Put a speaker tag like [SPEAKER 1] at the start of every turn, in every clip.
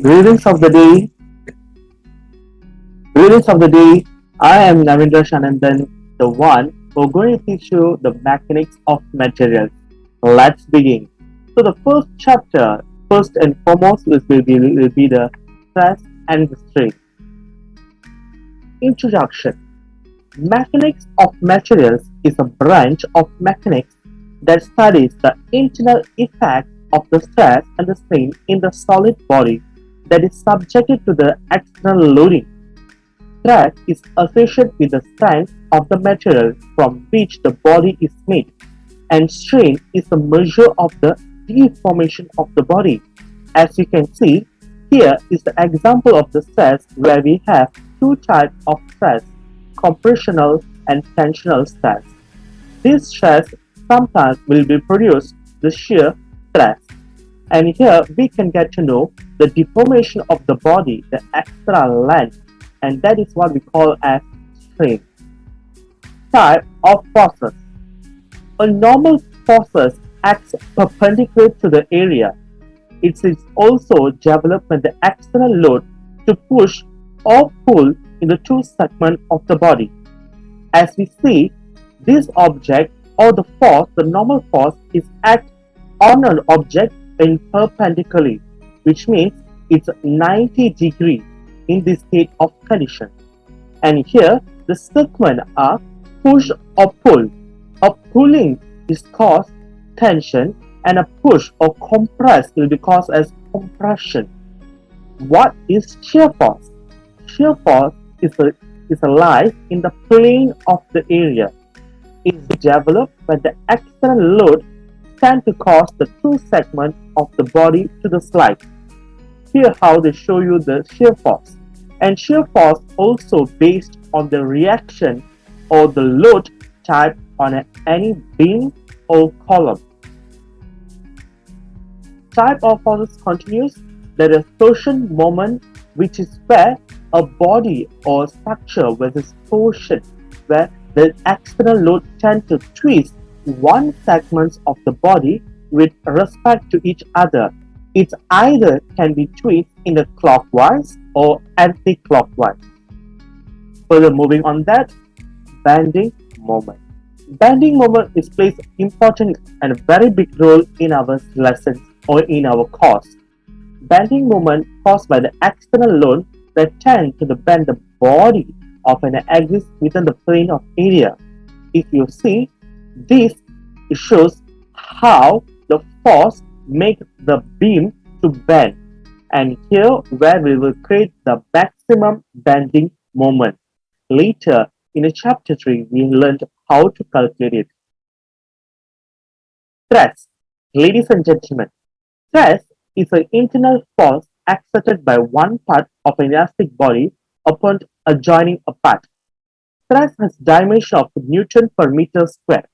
[SPEAKER 1] Greetings of the day. Greetings of the day. I am Navindra Shanandan, the one who's going to teach you the mechanics of materials. Let's begin. So the first chapter, first and foremost, will be the stress and the strain. Introduction. Mechanics of materials is a branch of mechanics that studies the internal effects of the stress and the strain in the solid body that is subjected to the external loading. Stress is associated with the strength of the material from which the body is made, and strain is a measure of the deformation of the body. As you can see, here is the example of the stress where we have two types of stress, compressional and tensional stress. This stress sometimes will be produced the shear stress, and here we can get to know the deformation of the body, the extra length, and that is what we call as strain. Type of forces. A normal force acts perpendicular to the area. It is also developed when the external load to push or pull in the two segments of the body. As we see, this object or the force, the normal force, is act on an object in perpendicularly, which means it's 90 degree in this state of condition. And here the segment are push or pull. A pulling is caused tension and a push or compress will be caused as compression. What is shear force? Shear force is a lie in the plane of the area. It is developed when the external load tend to cause the two segments of the body to the slide. Here how they show you the shear force. And shear force also based on the reaction or the load type on any beam or column. Type of forces continues. There is torsion moment, which is where a body or structure with its torsion, where the external load tend to twist one segments of the body with respect to each other. It either can be twisted in the clockwise or anti-clockwise. Further moving on that, bending moment. Bending moment is plays important and very big role in our lessons or in our course. Bending moment caused by the external load that tend to bend the body of an axis within the plane of area. If you see, this shows how the force makes the beam to bend, and here where we will create the maximum bending moment. Later in a chapter 3 we learned how to calculate it. Stress. Ladies and gentlemen, stress is an internal force exerted by one part of an elastic body upon adjoining a part. Stress has dimension of Newton per meter square.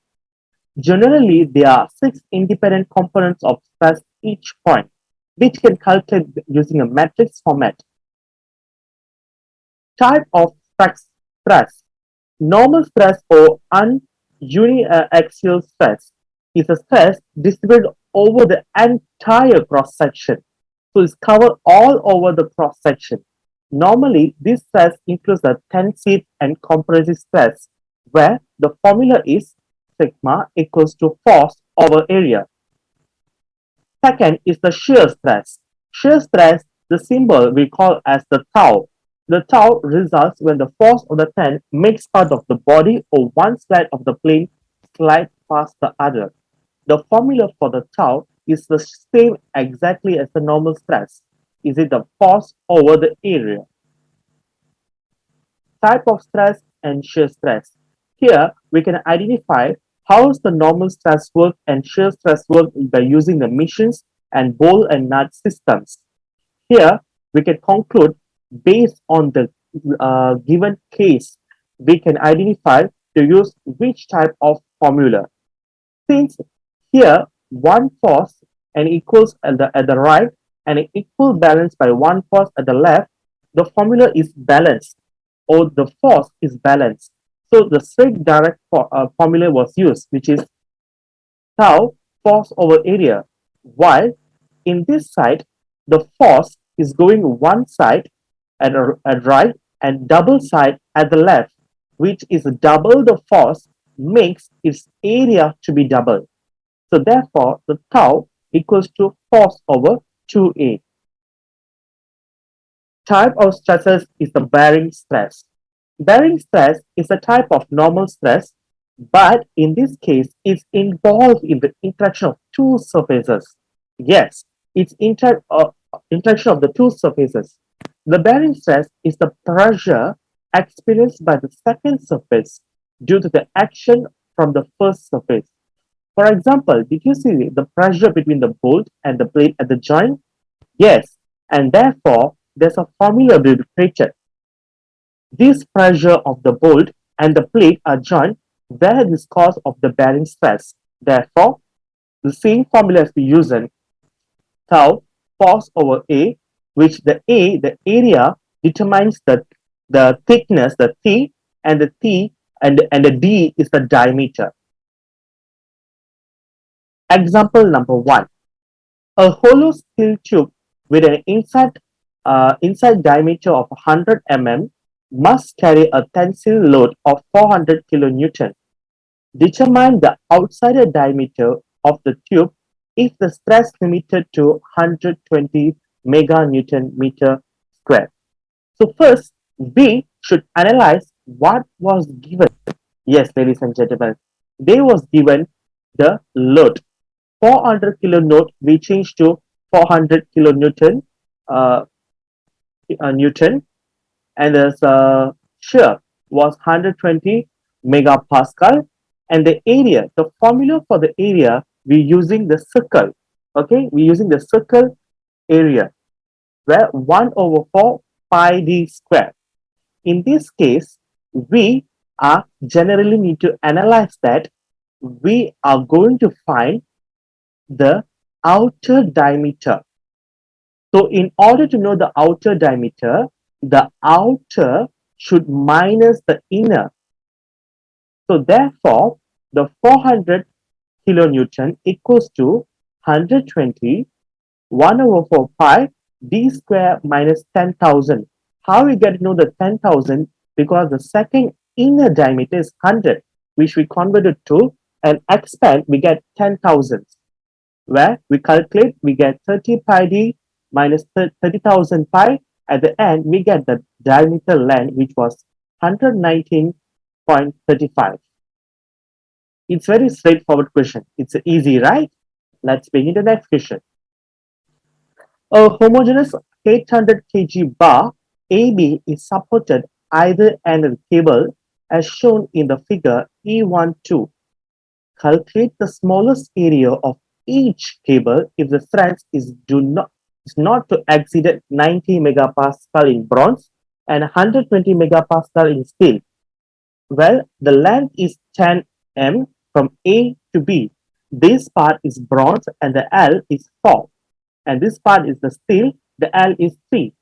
[SPEAKER 1] Generally, there are 6 independent components of stress each point, which can calculate using a matrix format. Type of stress. Normal stress or uniaxial stress is a stress distributed over the entire cross section. So it's covered all over the cross section. Normally, this stress includes the tensile and compressive stress, where the formula is sigma equals to force over area. Second is the shear stress. Shear stress, the symbol we call as the tau. The tau results when the force of the ten makes part of the body or one side of the plane slide past the other. The formula for the tau is the same exactly as the normal stress. Is it the force over the area? Type of stress and shear stress. Here we can identify how does the normal stress work and shear stress work by using the machines and ball and nut systems. Here we can conclude based on the given case, we can identify to use which type of formula. Since here one force and equals at the right and an equal balance by one force at the left, the formula is balanced or the force is balanced. So the straight direct formula was used, which is tau force over area, while in this side the force is going one side at right and double side at the left, which is double the force, makes its area to be double. So therefore, the tau equals to force over 2A. Type of stresses is the bearing stress. Bearing stress is a type of normal stress, but in this case, it's involved in the interaction of two surfaces. Yes, it's interaction of the two surfaces. The bearing stress is the pressure experienced by the second surface due to the action from the first surface. For example, did you see the pressure between the bolt and the plate at the joint? Yes, and therefore there's a formula related. This pressure of the bolt and the plate are joined where this cause of the bearing stress. Therefore, the same formula is used in tau force over A, which the area determines the thickness, the T, and the T and the D is the diameter. Example number 1. A hollow steel tube with an inside diameter of 100 mm must carry a tensile load of 400 kN. Determine the outside diameter of the tube if the stress limited to 120 meganewton meter square. So first, we should analyze what was given. Yes, ladies and gentlemen, they was given the load 400 kilonewton. We changed to 400 kilonewton Newton, and the shear was 120 megapascal, and the area, the formula for the area, we're using the circle. Okay, we're using the circle area where 1 over 4 pi d square. In this case, we are generally need to analyze that. We are going to find the outer diameter. So in order to know the outer diameter, the outer should minus the inner. So therefore, the 400 kilonewton equals to 120 1 over 4 pi d square minus 10,000. How we get to know the 10,000? Because the second inner diameter is 100, which we converted to and expand, we get 10,000. Where we calculate, we get 30 pi d minus 30,000 pi. At the end, we get the diameter length, which was 119.35. It's very straightforward question. It's easy, right? Let's begin the next question. A homogeneous 800 kg bar AB is supported either end of the cable as shown in the figure E12. Calculate the smallest area of each cable if the strength is not to exceed 90 megapascal in bronze and 120 megapascal in steel. Well, the length is 10 m from A to B. This part is bronze and the L is 4. And this part is the steel, the L is 3.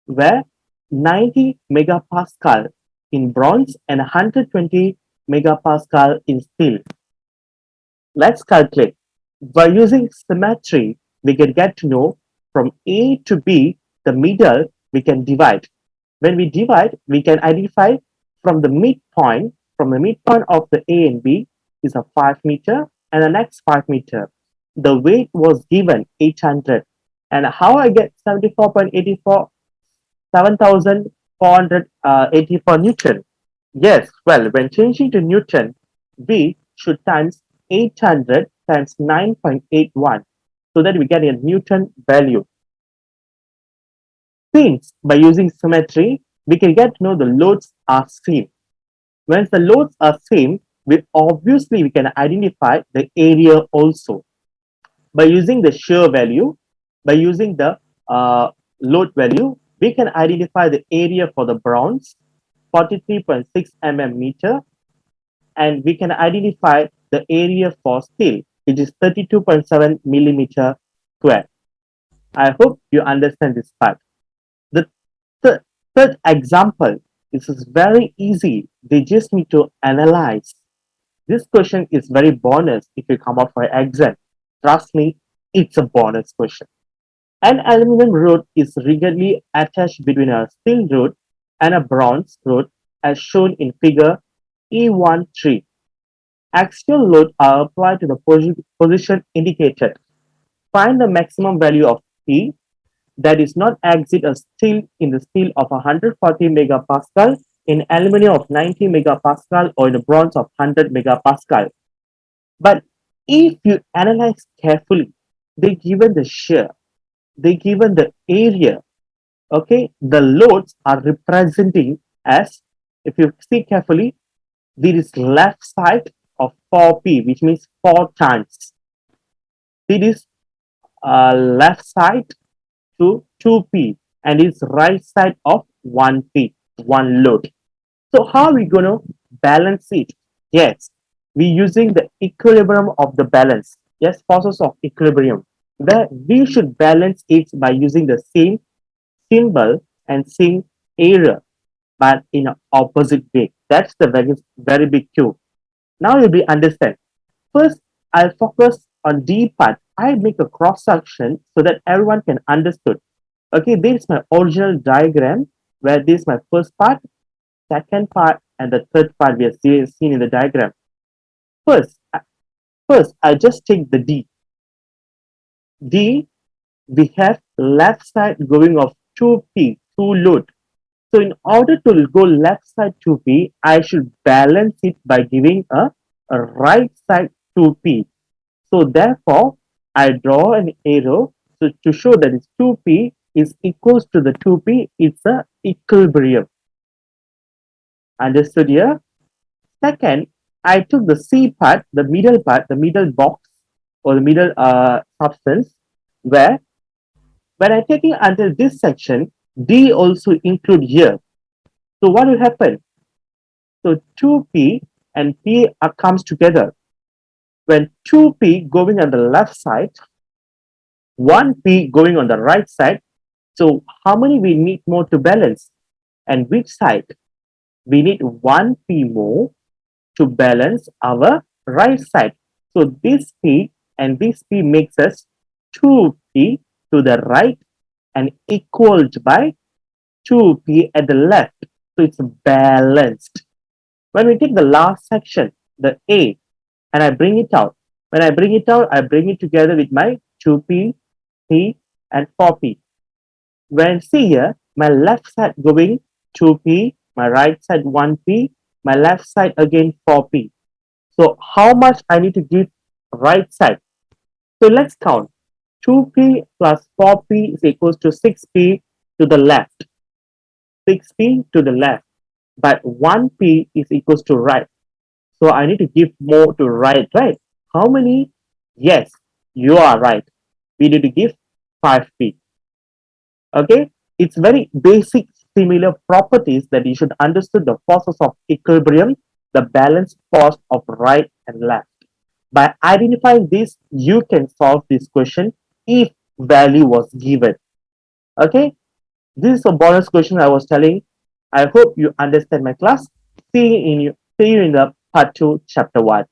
[SPEAKER 1] Where 90 megapascal in bronze and 120 megapascal in steel. Let's calculate. By using symmetry, we can get to know from A to B, the middle, we can divide. When we divide, we can identify from the midpoint of the A and B is a 5 meter and the next 5 meter. The weight was given 800. And how I get 74.84, 7,484 Newton? Yes, well, when changing to Newton, we should times 800 times 9.81 so that we get a Newton value. Since by using symmetry, we can get to know the loads are same. Once the loads are same, we can identify the area also. By using the shear value, by using the load value, we can identify the area for the bronze, 43.6 mm meter, and we can identify the area for steel, which is 32.7 millimeter square. I hope you understand this part. The third example, this is very easy. They just need to analyze. This question is very bonus if you come out for an exam. Trust me, it's a bonus question. An aluminum rod is rigidly attached between a steel rod and a bronze rod as shown in figure E13. Axial loads are applied to the position indicated. Find the maximum value of P that is not exit a steel in the steel of 140 megapascal, in aluminum of 90 megapascal, or in the bronze of 100 megapascal. But if you analyze carefully, they given the shear, they given the area, okay, the loads are representing as, if you see carefully, there is left side of 4p, which means 4 times. It is left side to 2p, and it's right side of 1p, one load. So how are we going to balance it? Yes, we're using the equilibrium of the balance. Yes, process of equilibrium. Where we should balance it by using the same symbol and same area, but in an opposite way. That's the very big cue. Now you'll be understand. First, I'll focus on D part. I make a cross section so that everyone can understood. Okay, this is my original diagram where this is my first part, second part, and the third part we have seen in the diagram. First, first I just take the D. D, we have left side going of 2P, 2 load. So in order to go left side 2P, I should balance it by giving a right side 2P. So therefore, I draw an arrow to show that it's 2P is equals to the 2P. It's a equilibrium. Understood here? Second, I took the C part, the middle box or the middle substance, where when I take it until this section, D also include here. So what will happen? So 2P and P comes together. When 2P going on the left side, 1P going on the right side, so how many we need more to balance? And which side? We need 1P more to balance our right side. So this P and this P makes us 2P to the right and equaled by 2P at the left. So it's balanced. When we take the last section, the A, and I bring it out. When I bring it out, I bring it together with my 2P, P, and 4P. When see here, my left side going 2P, my right side 1P, my left side again 4P. So how much I need to give right side? So let's count. 2P plus 4P is equals to 6P to the left. 6P to the left. But 1P is equals to right. So I need to give more to right, right? How many? Yes, you are right. We need to give 5P. Okay? It's very basic similar properties that you should understand the forces of equilibrium, the balance force of right and left. By identifying this, you can solve this question if value was given. Okay? This is a bonus question I was telling. I hope you understand my class. See you in the part 2, chapter 1.